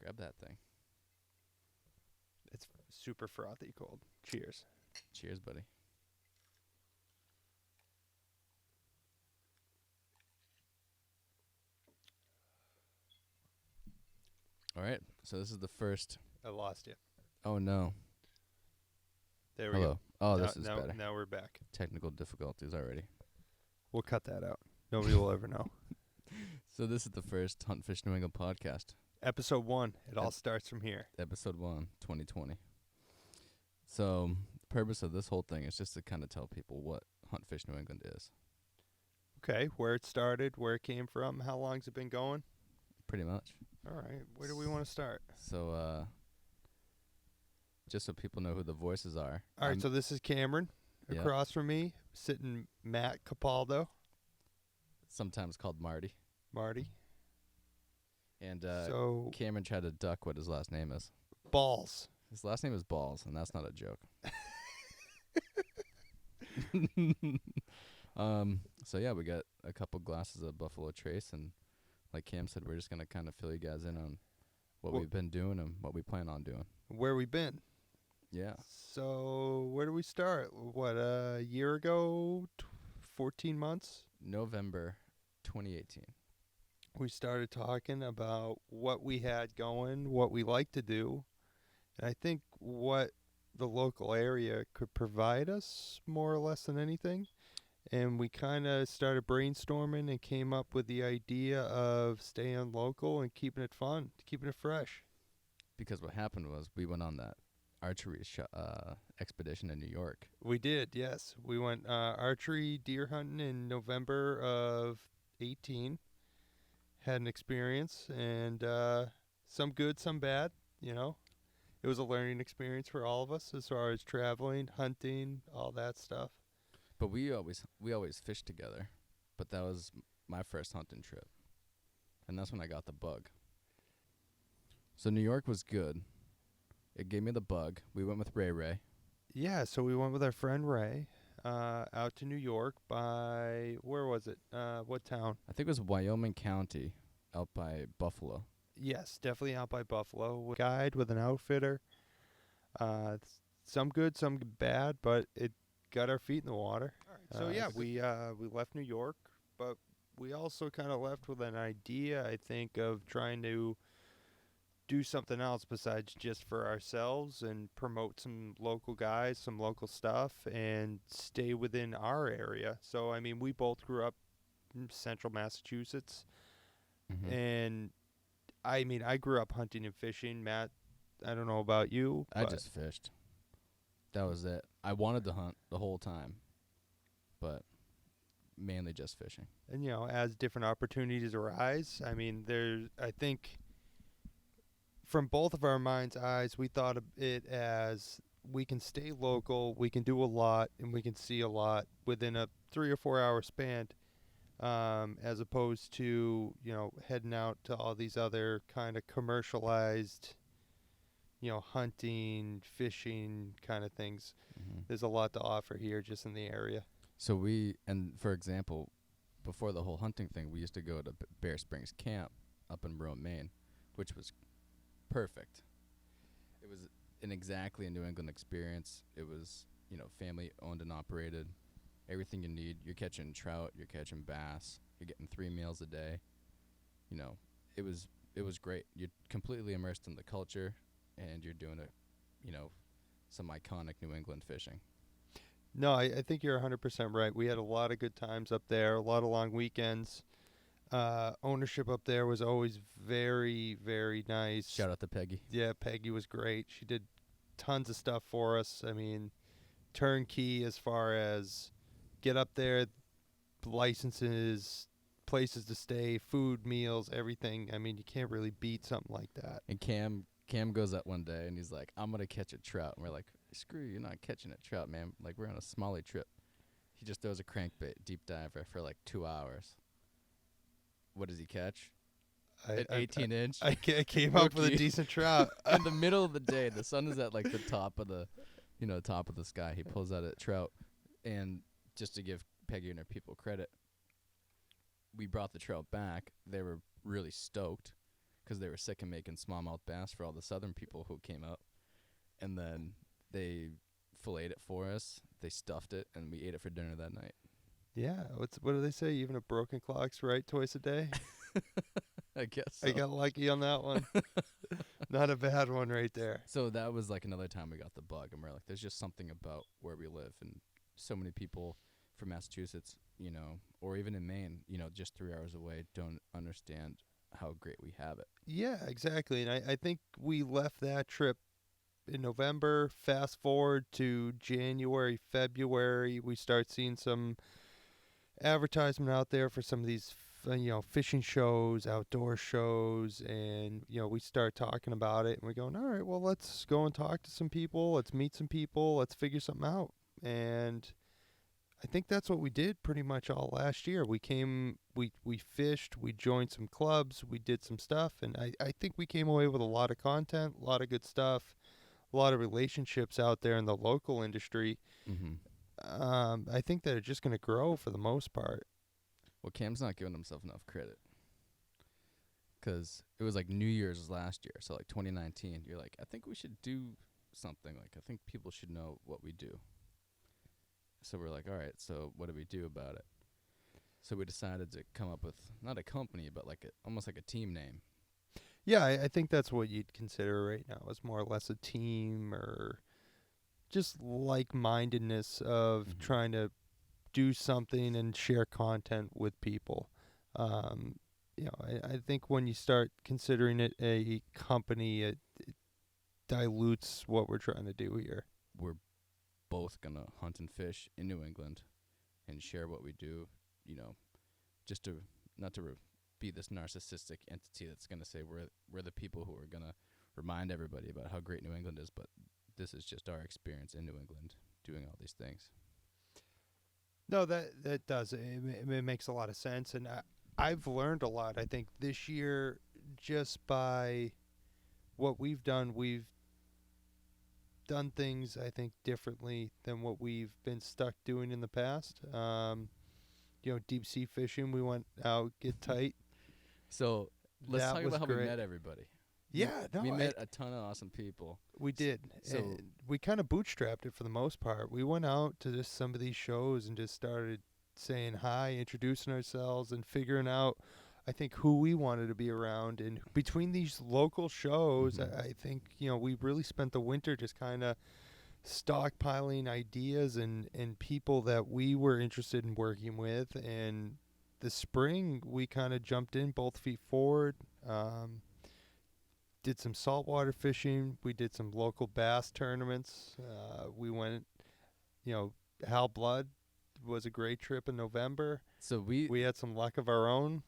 Grab that thing. It's super frothy cold. Cheers. Cheers, buddy. All right. So this is the first. I lost you. Oh no. There we Hello. go. Oh, now, this is now, better. now we're back. Technical difficulties already. We'll cut that out. Nobody will ever know. So this is the first Hunt Fish New England podcast. Episode 1. It all Ep- starts from here. Episode 1, 2020. So the purpose of this whole thing is just to kind of tell people what Hunt Fish New England is. Okay, where it started, where it came from, how long's it been going? Pretty much. All right, where do we want to start? So just so people know who the voices are. All right, so this is Cameron. Yeah. Across from me, sitting Matt Capaldo, Sometimes called Marty. Marty. And So, Cameron tried to duck what his last name is. Balls. His last name is Balls, and that's not a joke. So yeah, we got a couple glasses of Buffalo Trace, and like Cam said, we're just gonna kind of fill you guys in on what we've been doing and what we plan on doing. Where we been? Yeah. So, where do we start? What, a year ago? 14 months? November 2018. We started talking about what we had going, what we like to do, and I think what the local area could provide us more or less than anything. And we kind of started brainstorming and came up with the idea of staying local and keeping it fun, keeping it fresh. Because what happened was we went on that archery expedition in New York. We did, yes. We went archery deer hunting in November of 18. Had an experience, and some good, some bad, you know. It was a learning experience for all of us as far as traveling, hunting, all that stuff. But we always fished together. But that was my first hunting trip. And that's when I got the bug. So New York was good. It gave me the bug. We went with Ray. Yeah, so we went with our friend Ray out to New York by, where was it? What town? I think it was Wyoming County, out by Buffalo. Yes, definitely out by Buffalo. With a guide with an outfitter. Some good, some bad, but it got our feet in the water. All right, so yeah, we left New York, but we also kind of left with an idea, I think, of trying to do something else besides just for ourselves and promote some local guys, some local stuff, and stay within our area. So, I mean, we both grew up in central Massachusetts, and I mean, I grew up hunting and fishing. Matt, I don't know about you. I just fished. That was it. I wanted to hunt the whole time, but mainly just fishing. And, you know, as different opportunities arise, I mean, I think from both of our minds' eyes, we thought of it as we can stay local, we can do a lot, and we can see a lot within a 3 or 4 hour span, as opposed to, you know, heading out to all these other kind of commercialized, you know, hunting, fishing kind of things. There's a lot to offer here just in the area. So for example, before the whole hunting thing, we used to go to Bear Springs Camp up in Rome, Maine, which was perfect. It was exactly a New England experience. It was, you know, family owned and operated. Everything you need. You're catching trout, you're catching bass, you're getting 3 meals a day. You know, it was great. You're completely immersed in the culture, and you're doing some iconic New England fishing. No, I think you're 100% right. We had a lot of good times up there, a lot of long weekends. Ownership up there was always very, very nice. Shout out to Peggy. Yeah, Peggy was great. She did tons of stuff for us. I mean, turnkey as far as get up there, licenses, places to stay, food, meals, everything. I mean, you can't really beat something like that. And Cam goes out one day and he's like, I'm gonna catch a trout, and we're like, screw you, you're not catching a trout, man. Like, we're on a Smalley trip. He just throws a crankbait deep diver for like 2 hours. What does he catch? An 18-inch. I came up with a decent trout. In the middle of the day, the sun is at like the top of the sky. He pulls out a trout, and just to give Peggy and her people credit, we brought the trout back. They were really stoked. because they were sick of making smallmouth bass for all the southern people who came out. And then they filleted it for us. They stuffed it, and we ate it for dinner that night. Yeah. What do they say? Even a broken clock's right twice a day. I guess so. I got lucky on that one. Not a bad one right there. So that was like another time we got the bug, and we're like, there's just something about where we live, and so many people from Massachusetts, you know, or even in Maine, you know, just 3 hours away, don't understand how great we have it. Yeah, exactly. And I think we left that trip in November. Fast forward to January, February, we start seeing some advertisement out there for some of these fishing shows, outdoor shows, and we start talking about it, and we're going, all right, well, let's go and talk to some people, let's meet some people, let's figure something out. And I think that's what we did pretty much all last year. We fished, we joined some clubs, we did some stuff, and I think we came away with a lot of content, a lot of good stuff, a lot of relationships out there in the local industry. I think that it's just going to grow for the most part. Well, Cam's not giving himself enough credit, because it was like New Year's last year, so like 2019. You're like, I think we should do something. Like, I think people should know what we do. So we're like, all right, so what do we do about it? So we decided to come up with not a company, but like almost like a team name. Yeah, I think that's what you'd consider right now, is more or less a team, or just like-mindedness of trying to do something and share content with people. I think when you start considering it a company, it dilutes what we're trying to do here. We're both going to hunt and fish in New England and share what we do, just to not to be this narcissistic entity that's going to say we're the people who are going to remind everybody about how great New England is, but this is just our experience in New England doing all these things. No, that does. It makes a lot of sense, and I've learned a lot. I think this year, just by what we've done things, I think, differently than what we've been stuck doing in the past. Deep sea fishing, we went out, get tight. So let's talk about how we met everybody. Yeah, we met a ton of awesome people. We did. So we kind of bootstrapped it for the most part. We went out to just some of these shows and just started saying hi, introducing ourselves, and figuring out, I think, who we wanted to be around. And between these local shows, I think, we really spent the winter just kind of stockpiling ideas and people that we were interested in working with. And the spring, we kind of jumped in both feet forward. Did some saltwater fishing. We did some local bass tournaments. We went, Hal Blood was a great trip in November. So we had some luck of our own.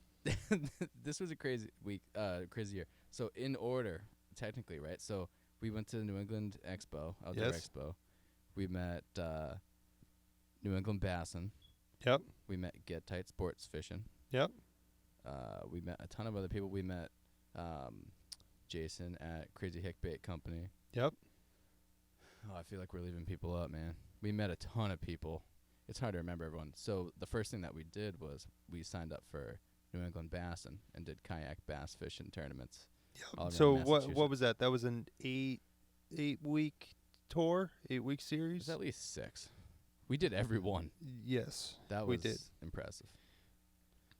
This was a crazy week, crazy year. So in order, technically, right? So we went to the New England Expo, Outdoor Expo. We met New England Bassin. Yep. We met Get Tight Sports Fishing. Yep. We met a ton of other people. We met Jason at Crazy Hick Bait Company. Yep. Oh, I feel like we're leaving people up, man. We met a ton of people. It's hard to remember everyone. So the first thing that we did was we signed up for New England Bassin and did kayak bass fishing tournaments. Yep. So what was that? That was an 8-week tour, 8-week series? It was at least 6. We did every one. Yes, that we was did. Impressive.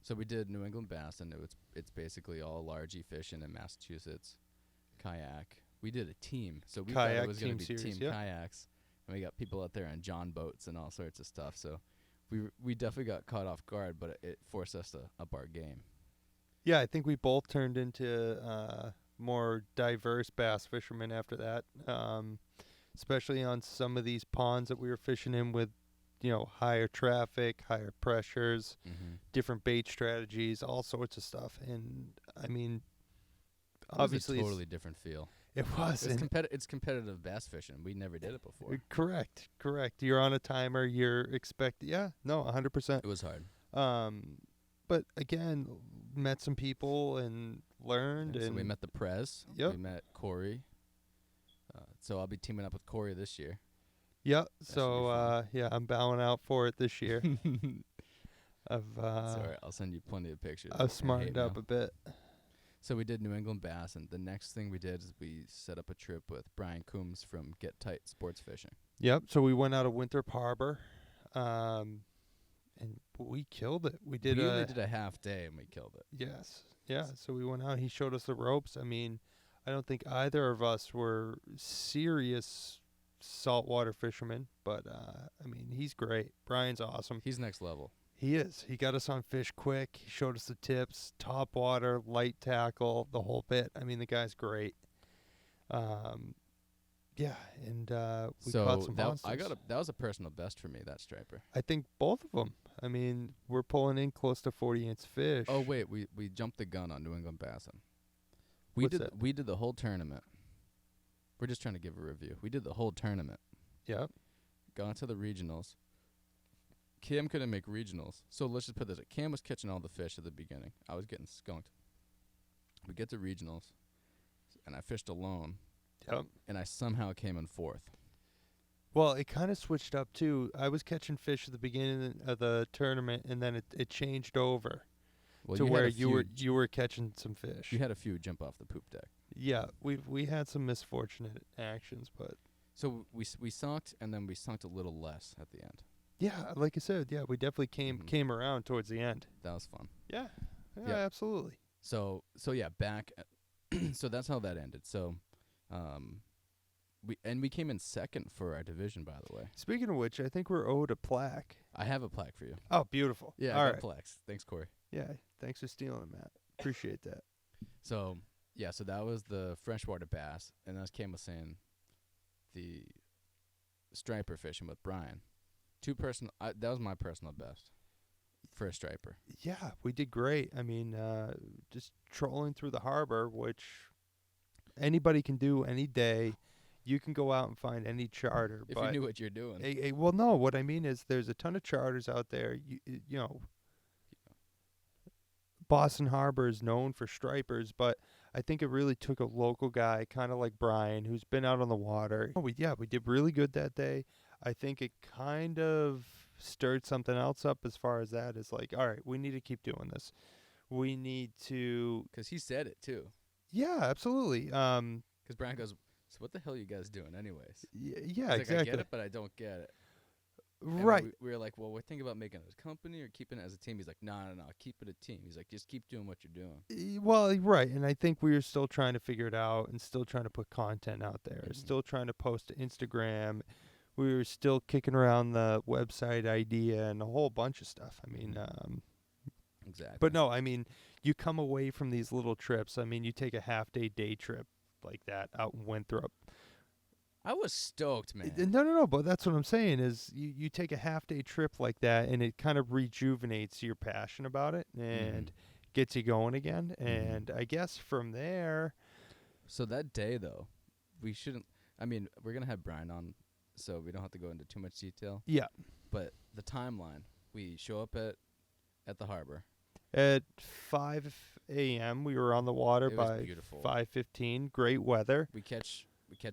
So we did New England Bassin. It's basically all largey fishing in Massachusetts. Kayak. We did a team. So we thought it was going to be team kayaks. And we got people out there on John boats and all sorts of stuff. So we definitely got caught off guard, but it forced us to up our game. Yeah, I think we both turned into more diverse bass fishermen after that, especially on some of these ponds that we were fishing in with, higher traffic, higher pressures, different bait strategies, all sorts of stuff. And, I mean, obviously it was a totally different feel. It was. It's competitive bass fishing. We never did it before. Correct. You're on a timer. You're 100%. It was hard. But again, met some people and learned. So we met the Prez. Yep. We met Corey. So I'll be teaming up with Corey this year. Yep. So I'm bowing out for it this year. Sorry, I'll send you plenty of pictures. I've smartened up a bit. So we did New England bass, and the next thing we did is we set up a trip with Brian Coombs from Get Tight Sports Fishing. Yep. So we went out of Winthrop Harbor, and we killed it. We did we only did a half day, and we killed it. Yes. Yeah. So we went out. He showed us the ropes. I mean, I don't think either of us were serious saltwater fishermen, but I mean, he's great. Brian's awesome. He's next level. He is. He got us on fish quick. He showed us the tips, top water, light tackle, the whole bit. I mean, the guy's great. Yeah, and we caught some monsters. That was a personal best for me, that striper. I think both of them. I mean, we're pulling in close to 40-inch fish. Oh wait, we jumped the gun on New England Bassin. What's that? We did the whole tournament. We're just trying to give a review. We did the whole tournament. Yep. Got to the regionals. Cam couldn't make regionals, so let's just put this: Cam was catching all the fish at the beginning. I was getting skunked. We get to regionals, and I fished alone. Yep. And I somehow came in fourth. Well, it kind of switched up too. I was catching fish at the beginning of the tournament, and then it changed over to where you were catching some fish. You had a few jump off the poop deck. Yeah, we had some misfortunate actions, but so we sunked, and then we sunked a little less at the end. Yeah, like I said, yeah, we definitely came around towards the end. That was fun. Yeah, absolutely. So yeah, back. So that's how that ended. So, we came in second for our division, by the way. Speaking of which, I think we're owed a plaque. I have a plaque for you. Oh, beautiful. Yeah, I got plaques. Thanks, Corey. Yeah, thanks for stealing them, Matt. Appreciate that. So yeah, so that was the freshwater bass, and as Cam was saying, the striper fishing with Brian. That was my personal best for a striper. Yeah, we did great. I mean, just trolling through the harbor, which anybody can do any day. You can go out and find any charter. If you knew what you're doing. Well, no, what I mean is there's a ton of charters out there. You know, Boston Harbor is known for stripers, but I think it really took a local guy, kind of like Brian, who's been out on the water. We did really good that day. I think it kind of stirred something else up as far as that is like, all right, we need to keep doing this. We need to... Because he said it, too. Yeah, absolutely. Because Brian goes, so what the hell are you guys doing anyways? Yeah, exactly. Like, I get it, but I don't get it. Right. And we were like, well, we're thinking about making it a company or keeping it as a team. He's like, no, keep it a team. He's like, just keep doing what you're doing. Well, right, and I think we were still trying to figure it out and still trying to put content out there, still trying to post to Instagram. We were still kicking around the website idea and a whole bunch of stuff. I mean, exactly. But no, I mean, you come away from these little trips. I mean, you take a day trip like that out in Winthrop. I was stoked, man. No, but that's what I'm saying is you take a half-day trip like that, and it kind of rejuvenates your passion about it and gets you going again. And I guess from there... So that day, though, we shouldn't... I mean, we're going to have Brian on, so we don't have to go into too much detail. Yeah. But the timeline, we show up at the harbor. At 5 a.m., we were on the water by beautiful. 5:15. Great weather. We catch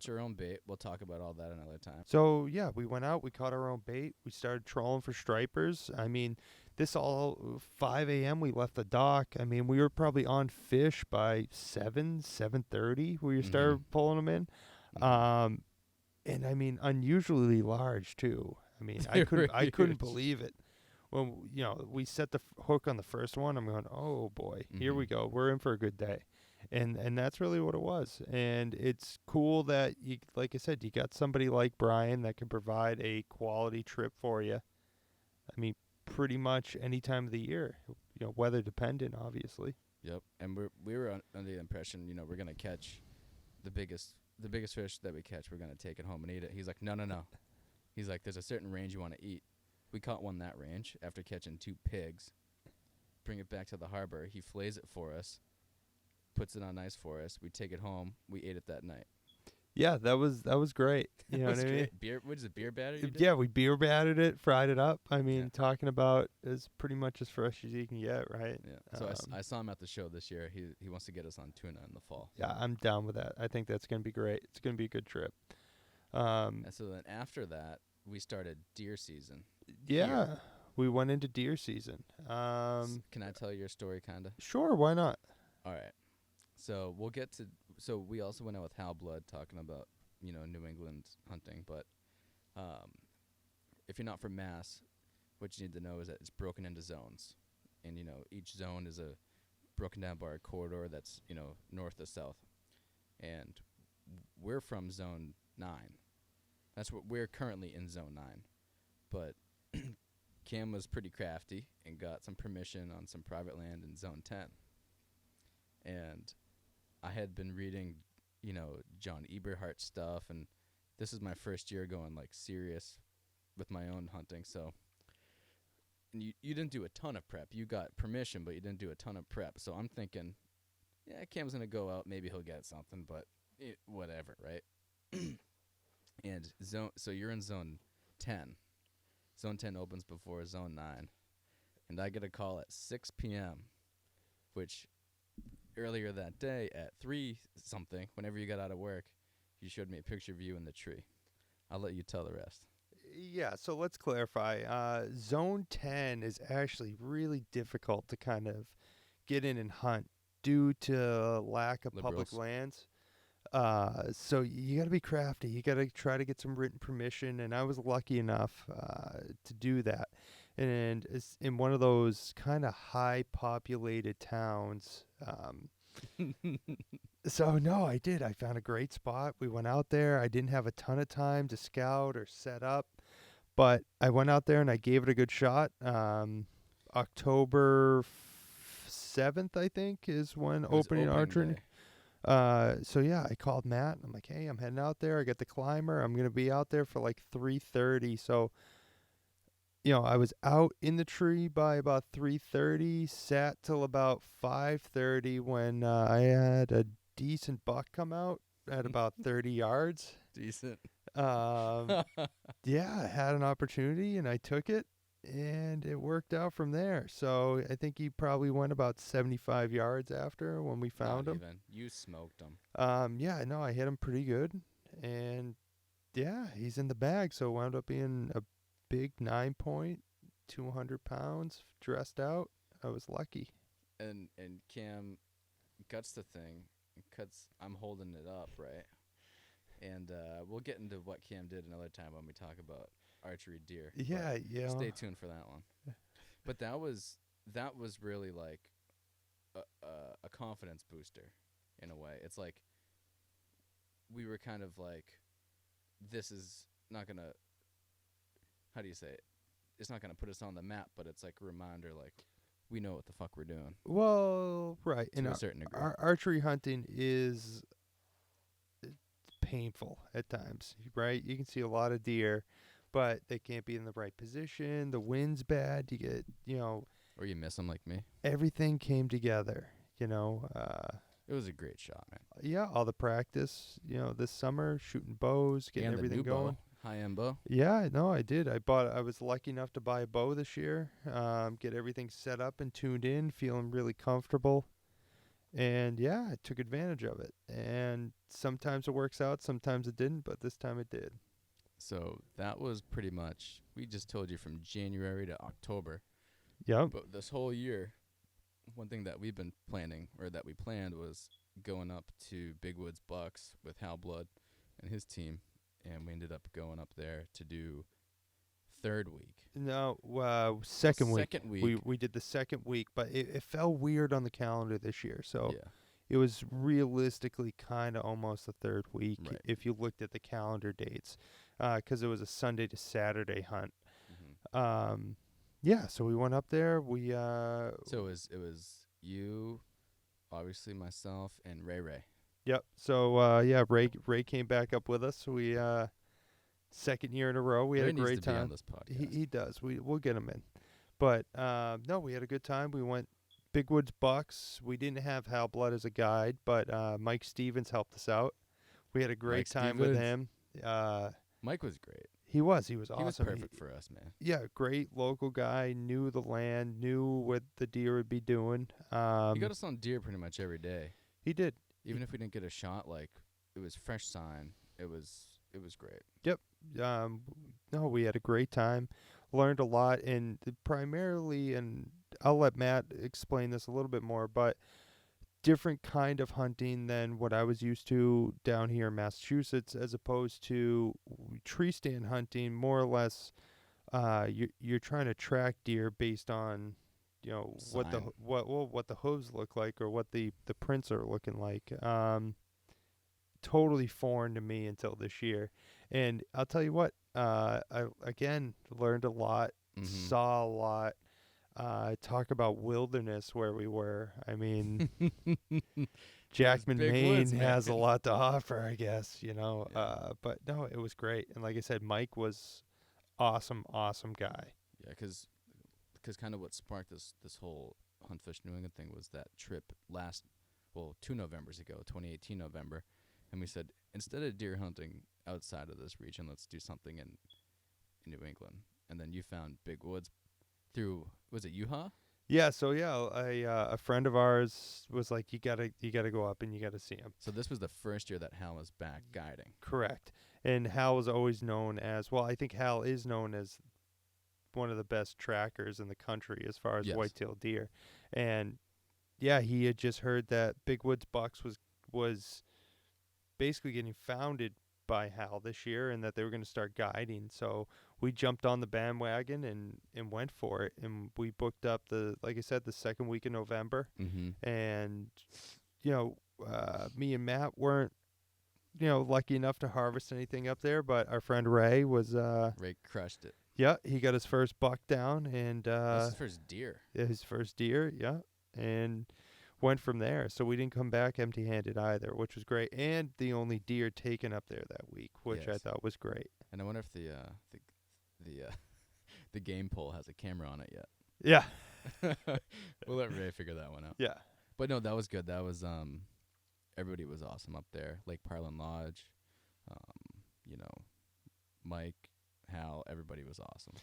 our own bait. We'll talk about all that another time. So, yeah, we went out. We caught our own bait. We started trolling for stripers. I mean, this all 5 a.m. we left the dock. I mean, we were probably on fish by 7:30. We started pulling them in. And, I mean, unusually large, too. I mean, I couldn't believe it. When, we set the hook on the first one, I'm going, oh, boy, here we go. We're in for a good day. And that's really what it was. And it's cool that, you, like I said, you got somebody like Brian that can provide a quality trip for you. I mean, pretty much any time of the year, weather dependent, obviously. Yep. And we were under the impression, we're going to catch the biggest fish that we catch. We're going to take it home and eat it. He's like, no. He's like, there's a certain range you want to eat. We caught one that range after catching 2 pigs. Bring it back to the harbor. He fillets it for us. Puts it on ice for us. We take it home. We ate it that night. Yeah, that was great. You know what I mean? What is it, beer batter? Yeah, we beer battered it, fried it up. I mean, talking about is pretty much as fresh as you can get, right? Yeah. So I saw him at the show this year. He wants to get us on tuna in the fall. Yeah, I'm down with that. I think that's gonna be great. It's gonna be a good trip. And so then after that, we started deer season. Yeah, we went into deer season. Can I tell your story, kinda? Sure, why not? All right. So we'll get to. So we also went out with Hal Blood talking about New England hunting, but um, if you're not from Mass, what you need to know is that it's broken into zones, and each zone is a broken down by a corridor that's north to south, and we're from zone 9. That's what we're currently in zone 9, but Cam was pretty crafty and got some permission on some private land in zone 10, and I had been reading John Eberhart stuff, and this is my first year going like serious with my own hunting. So and you didn't do a ton of prep. You got permission, but you didn't do a ton of prep. So I'm thinking, yeah, Cam's gonna go out. Maybe he'll get something, but whatever, right? And so you're in zone 10. Zone 10 opens before zone 9, and I get a call at 6 p.m., which earlier that day at 3 something, whenever you got out of work, you showed me a picture of you in the tree. I'll let you tell the rest. Yeah, so let's clarify. Zone 10 is actually really difficult to kind of get in and hunt due to lack of public Liberals. lands. So you got to be crafty. You got to try to get some written permission, and I was lucky enough to do that. And it's in one of those kind of high populated towns. So no, I did. I found a great spot. We went out there. I didn't have a ton of time to scout or set up, but I went out there and I gave it a good shot. October 7th, I think, is when It was opening archery. day. So yeah, I called Matt. I'm like, hey, I'm heading out there. I got the climber. I'm gonna be out there for like 3:30. So, I was out in the tree by about 3:30. Sat till about 5:30 when I had a decent buck come out at about 30 yards. Decent. Yeah, I had an opportunity and I took it, and it worked out from there. So I think he probably went about 75 yards after when we found Not him. even. You smoked him. Yeah, no, I hit him pretty good, and yeah, he's in the bag. So it wound up being a big 9-point, 200 pounds, dressed out. I was lucky. And Cam guts the thing. I'm holding it up, right? And we'll get into what Cam did another time when we talk about archery deer. Yeah, yeah. Stay tuned for that one. But that was really like a confidence booster in a way. It's like we were kind of like, this is not gonna. How do you say it? It's not gonna put us on the map, but it's like a reminder, like we know what the fuck we're doing. Well, right. To a certain degree. Archery hunting is painful at times, right? You can see a lot of deer, but they can't be in the right position. The wind's bad. You get, Or you miss them like me. everything came together, It was a great shot, man. Yeah, all the practice, this summer, shooting bows, getting And the everything new going. bow, high-end bow. Yeah, no, I did. I was lucky enough to buy a bow this year, get everything set up and tuned in, feeling really comfortable. And yeah, I took advantage of it. And sometimes it works out, sometimes it didn't, but this time it did. So that was pretty much, we just told you from January to October. Yep. But this whole year, one thing that we've been planning, or that we planned, was going up to Big Woods Bucks with Hal Blood and his team. And we ended up going up there to do third week. No, second week. Second week. We did the second week, but it fell weird on the calendar this year. So Yeah. it was realistically kind of almost the third week Right. if you looked at the calendar dates, because it was a Sunday to Saturday hunt. Mm-hmm. Yeah, so we went up there. So it was you, obviously myself, and Ray. Yep. So yeah, Ray came back up with us. We second year in a row. We had Ray a needs great to be on time. this podcast. He does. We'll get him in. But no, we had a good time. We went Big Woods Bucks. We didn't have Hal Blood as a guide, but Mike Stevens helped us out. We had a great time with him. Mike was great. He was awesome. He was perfect for us, man. Yeah, great local guy. Knew the land. Knew what the deer would be doing. He got us on deer pretty much every day. He did. Even if we didn't get a shot, like it was fresh sign. It was great. Yep. No, we had a great time. Learned a lot, and primarily, and I'll let Matt explain this a little bit more, but different kind of hunting than what I was used to down here in Massachusetts, as opposed to tree stand hunting. More or less, you're trying to track deer based on, what Sign. what the hooves look like, or what the prints are looking like. Totally foreign to me until this year, and I'll tell you what. I again learned a lot, Mm-hmm. saw a lot. Talk about wilderness where we were. I mean, Those Jackman, big Maine woods, man. has a lot to offer, I guess, you know. Yeah. But no, it was great. And like I said, Mike was awesome, awesome guy. Yeah, because kind of what sparked this whole Hunt Fish New England thing was that trip well, 2 Novembers ago, 2018 November, and we said instead of deer hunting outside of this region, let's do something in New England. And then you found big woods through, was it Yuha? Yeah, so yeah, a friend of ours was like, you gotta go up and you gotta see him. So this was the first year that Hal was back guiding. Correct. And Hal was always known as, well, I think Hal is known as one of the best trackers in the country as far as Yes. whitetail deer. And yeah, he had just heard that Big Woods Bucks was basically getting founded by Hal this year, and that they were going to start guiding. So we jumped on the bandwagon and went for it. And we booked up like I said, the second week in November. Mm-hmm. And, me and Matt weren't, lucky enough to harvest anything up there, but our friend Ray was, Ray crushed it. yeah, he got his first buck down, and, That's his first deer. his first deer, yeah, and went from there. So we didn't come back empty-handed either, which was great, and the only deer taken up there that week, which I Yes. thought was great. And I wonder if the the game pole has a camera on it yet. Yeah, We'll let Ray figure that one out. yeah, But no, that was good. That was everybody was awesome up there. Lake Parlin Lodge, Mike, Hal, everybody was awesome.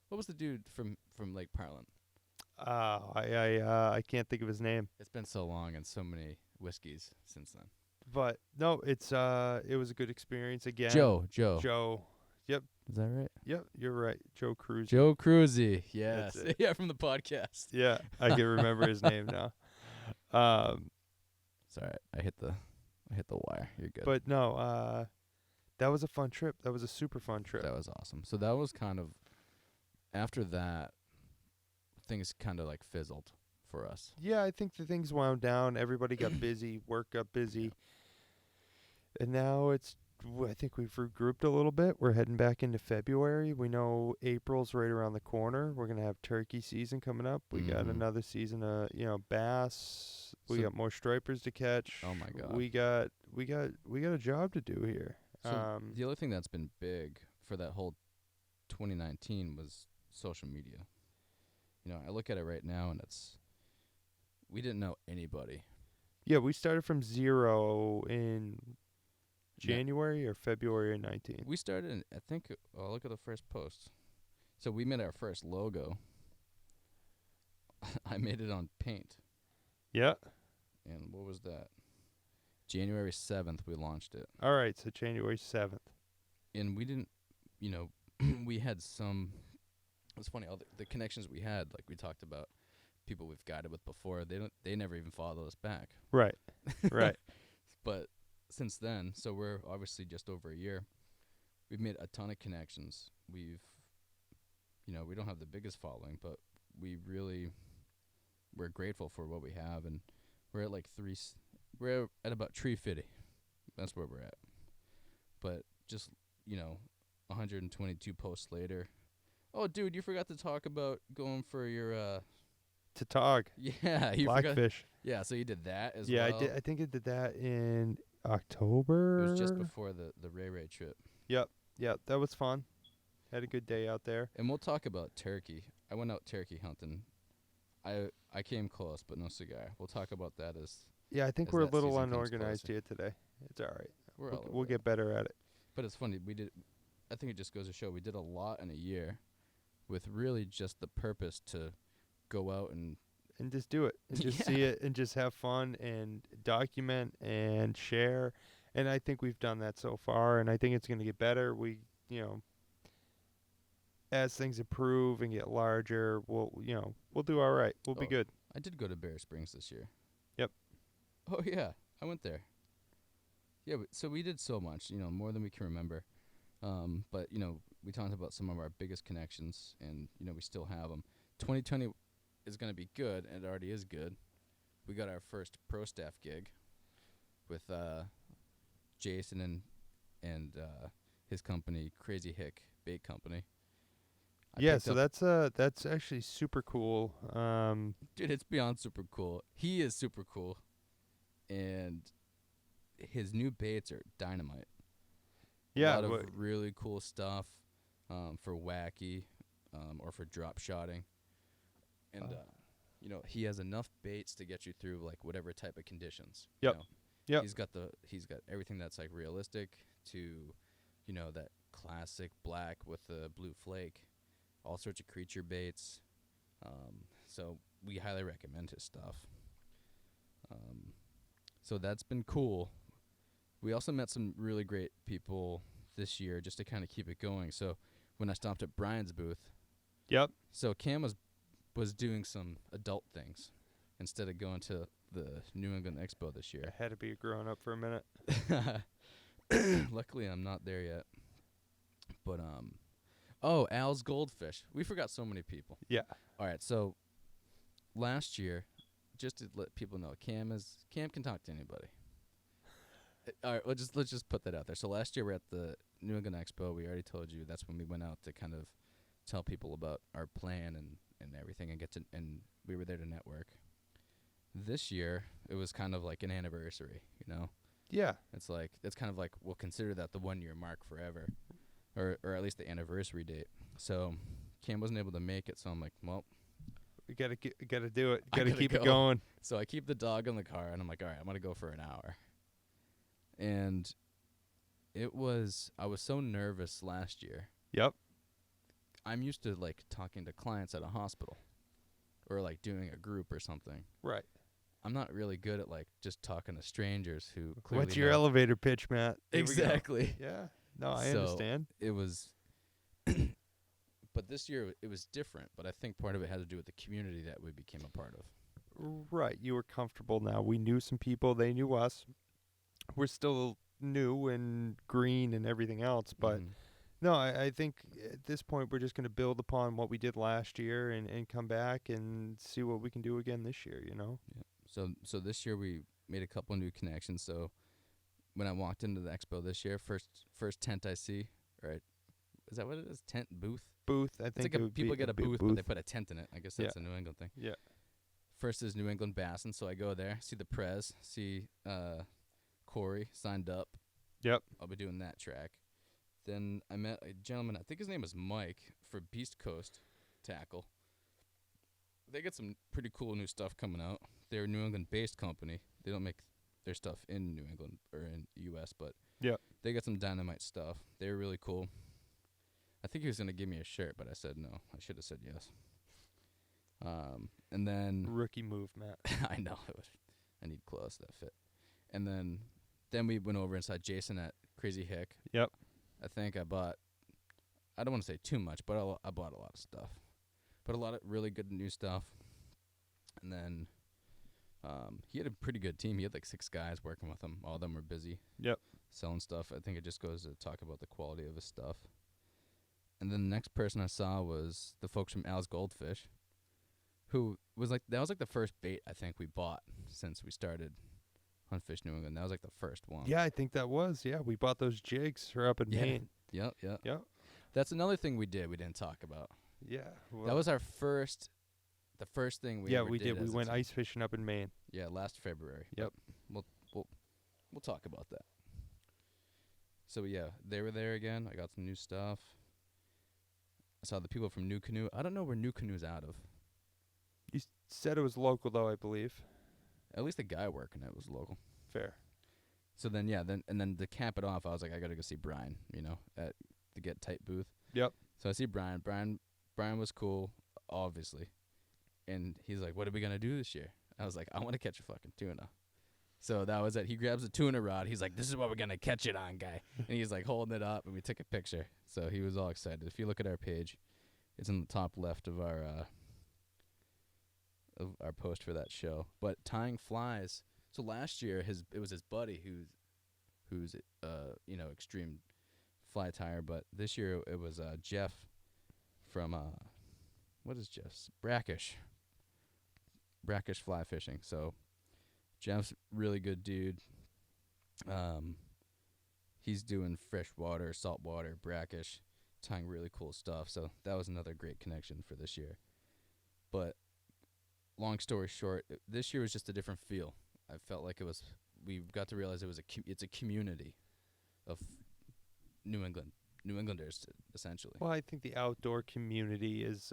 What was the dude from Lake Parlin? I can't think of his name, It's been so long and so many whiskeys since then. but no, it was a good experience again. Joe. Yep, Is that right? yep, you're right, Joe Cruz. Joe Cruzy. Yes. That's it. Yeah, from the podcast. Yeah, I can remember his name now. Sorry, I hit the wire. You're good. But no, that was a fun trip. That was a super fun trip. That was awesome. So that was kind of, after that, things kind of like fizzled for us. Yeah, I think the things wound down. Everybody got busy. Work got busy. And now I think we've regrouped a little bit. We're heading back into February. We know April's right around the corner. We're going to have turkey season coming up. We got Mhm. another season of, bass. We So- got more stripers to catch. Oh my God. We got a job to do here. So the other thing that's been big for that whole 2019 was social media. I look at it right now and we didn't know anybody. Yeah, we started from zero in Yeah. January or February of 19. We started in, I think, look at the first post. So we made our first logo. I made it on Paint. Yeah. And what was that? January 7th we launched it. All right, so January 7th. And we didn't, we had some, it's funny, all the connections we had, like we talked about, people we've guided with before, they never even followed us back. Right. Right. But since then, so we're obviously just over a year, we've made a ton of connections. We don't have the biggest following, but we're grateful for what we have, and we're at like we're at about 350. That's where we're at. But just, 122 posts later. Oh, dude, you forgot to talk about going for your Tautog. yeah, you forgot. Blackfish. Yeah, so you did that as Yeah, well. I did. I think I did that in October. It was just before the Ray trip. Yep. Yeah, that was fun. Had a good day out there. And we'll talk about turkey. I went out turkey hunting. I came close, but no cigar. We'll talk about that as Yeah, I think As we're a that little season comes unorganized closer. here today. It's all right. we're all We'll over get it. better at it. But it's funny. I think it just goes to show we did a lot in a year, with really just the purpose to go out and And just do it. And just Yeah. see it and just have fun and document and share. And I think we've done that so far, and I think it's going to get better. As things improve and get larger, we'll do all right. We'll be Oh. good. I did go to Bear Springs this year. Yep. Oh yeah, I went there. Yeah, so we did so much, more than we can remember. But we talked about some of our biggest connections, and we still have them. 2020 is going to be good, and it already is good. We got our first pro staff gig with Jason and his company, Crazy Hick Bait Company. Yeah, so that's actually super cool. Dude, it's beyond super cool. He is super cool, and his new baits are dynamite. A Yeah, lot of really cool stuff for wacky or for drop shotting. And, he has enough baits to get you through, like, whatever type of conditions. Yep. Yep. He's got everything that's, like, realistic to, that classic black with the blue flake. All sorts of creature baits. So we highly recommend his stuff. So that's been cool. We also met some really great people this year just to kind of keep it going. So when I stopped at Brian's booth, yep. So Cam was doing some adult things instead of going to the New England Expo this year. I had to be a grown up for a minute. Luckily, I'm not there yet. But Al's Goldfish. We forgot so many people. Yeah. All right, so last year, just to let people know, Cam can talk to anybody. All right, let's just put that out there. So last year we're at the New England Expo. We already told you that's when we went out to kind of tell people about our plan and everything and we were there to network. This year it was kind of like an anniversary, Yeah. It's kind of like we'll consider that the 1 year mark forever, or at least the anniversary date. So Cam wasn't able to make it, so I'm like, well, we gotta do it. Gotta keep it going. So I keep the dog in the car, and I'm like, all right, I'm gonna go for an hour. And I was so nervous last year. Yep. I'm used to like talking to clients at a hospital or like doing a group or something. Right. I'm not really good at like just talking to strangers who clearly What's your elevator pitch, Matt? Exactly. Yeah. No, I understand. It was but this year it was different, but I think part of it had to do with the community that we became a part of. Right. You were comfortable now. We knew some people, they knew us. We're still new and green and everything else, but no, I think at this point we're just going to build upon what we did last year and come back and see what we can do again this year, Yeah. So this year we made a couple new connections. So when I walked into the expo this year, first tent I see, right? Is that what it is? Tent booth? Booth, I think. It's like people get a booth, but they put a tent in it. I guess that's a New England thing. Yeah. First is New England Bass, and so I go there, see the Prez, see Corey signed up. Yep. I'll be doing that track. Then I met a gentleman, I think his name was Mike, for Beast Coast Tackle. They get some pretty cool new stuff coming out. They're a New England-based company. They don't make their stuff in New England or in the U.S., but they got some dynamite stuff. They're really cool. I think he was going to give me a shirt, but I said no. I should have said yes. And then... Rookie move, Matt. I know. I need clothes that fit. And then we went over inside Jason at Crazy Hick. Yep. I think I bought, I don't want to say too much, but I bought a lot of stuff. But a lot of really good new stuff. And then he had a pretty good team. He had like 6 guys working with him. All of them were busy. Yep. Selling stuff. I think it just goes to talk about the quality of his stuff. And then the next person I saw was the folks from Al's Goldfish, who was like, that was like the first bait I think we bought since we started Hunt Fish New England. That was like the first one. Yeah, I think that was. Yeah, we bought those jigs for up in Maine. Yep. Yep. That's another thing we didn't talk about. Yeah. Well, That was the first thing we ever we did. We as a went team. ice fishing up in Maine. Yeah, last February. Yep. But we'll talk about that. So yeah, they were there again. I got some new stuff. I saw the people from New Canoe. I don't know where New Canoe's out of. You said it was local, though, I believe. At least the guy working it was local. Fair. So then then to cap it off, I was like, I gotta go see Brian. At the Get Tight booth. Yep. So I see Brian. Brian was cool, obviously, and he's like, "What are we gonna do this year?" I was like, "I want to catch a fucking tuna." So that was it. He grabs a tuna rod. He's like, "This is what we're gonna catch it on, guy." And he's like holding it up, and we took a picture. So he was all excited. If you look at our page, it's in the top left of our post for that show. But tying flies, So last year, it was his buddy who's extreme fly tire, but this year it was Jeff from what is Jeff's brackish fly fishing. So Jeff's really good dude. He's doing freshwater, saltwater, brackish, tying really cool stuff. So that was another great connection for this year. But long story short, this year was just a different feel. I felt like we got to realize it's a community of New Englanders essentially. Well, I think the outdoor community is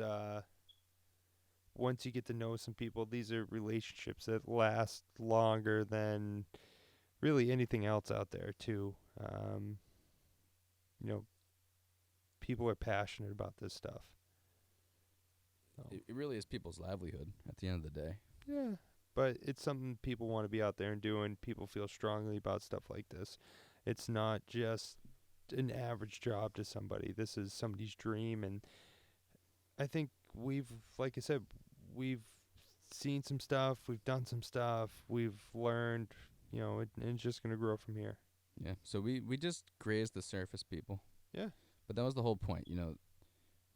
once you get to know some people, these are relationships that last longer than really anything else out there too. You know, people are passionate about this stuff. So. It really is people's livelihood at the end of the day. Yeah, but it's something people want to be out there and doing. People feel strongly about stuff like this. It's not just an average job to somebody. This is somebody's dream, and I think like I said, we've seen some stuff, we've done some stuff, we've learned, and it's just going to grow from here. Yeah, so we just grazed the surface, people. Yeah. But that was the whole point,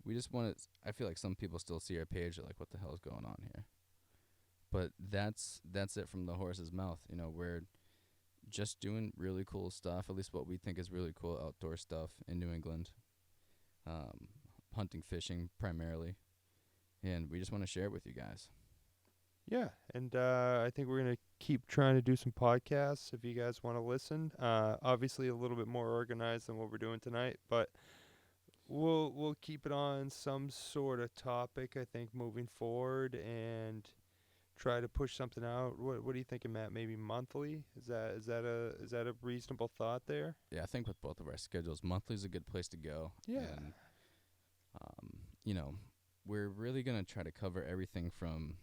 We just wanted, I feel like some people still see our page, they're like, what the hell is going on here? But that's it from the horse's mouth. We're just doing really cool stuff, at least what we think is really cool outdoor stuff in New England. Hunting, fishing primarily. And we just want to share it with you guys. Yeah, and I think we're going to keep trying to do some podcasts if you guys want to listen. Obviously a little bit more organized than what we're doing tonight, but we'll keep it on some sort of topic, I think, moving forward, and try to push something out. What are you thinking, Matt? Maybe monthly? Is that a reasonable thought there? Yeah, I think with both of our schedules, monthly is a good place to go. Yeah. And, we're really going to try to cover everything from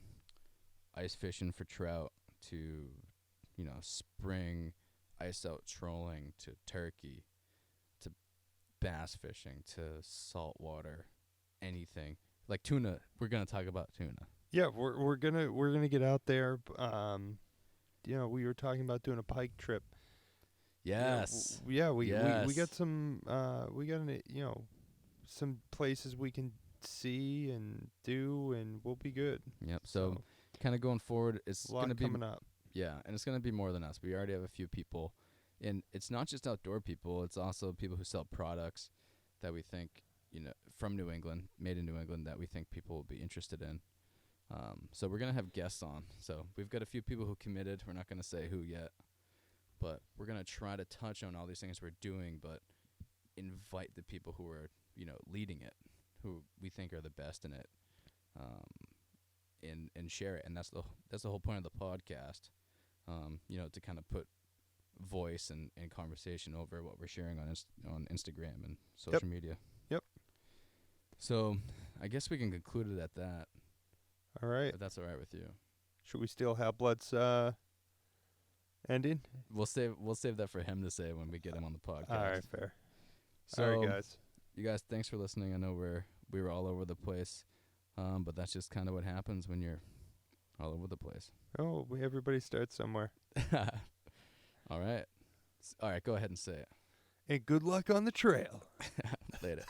ice fishing for trout to, spring ice out trolling to turkey to bass fishing to saltwater, anything. Like tuna, we're going to talk about tuna. Yeah, we're gonna get out there. We were talking about doing a pike trip. Yes. We got some some places we can see and do, and we'll be good. Yep. So kind of going forward, it's a lot gonna be coming up. Yeah, and it's gonna be more than us. We already have a few people, and it's not just outdoor people. It's also people who sell products that we think from New England, made in New England, that we think people will be interested in. So we're going to have guests on. So we've got a few people who committed. We're not going to say who yet. But we're going to try to touch on all these things we're doing, but invite the people who are, leading it, who we think are the best in it, and share it. And that's the whole point of the podcast, to kind of put voice and conversation over what we're sharing on Instagram and social media. Yep. So I guess we can conclude it at that. All right. If that's all right with you. Should we steal Halblood's ending? We'll save that for him to say when we get him on the podcast. All right, fair. So, all right, guys. You guys, thanks for listening. I know we were all over the place, but that's just kind of what happens when you're all over the place. Oh, everybody starts somewhere. All right. All right, go ahead and say it. And good luck on the trail. Later.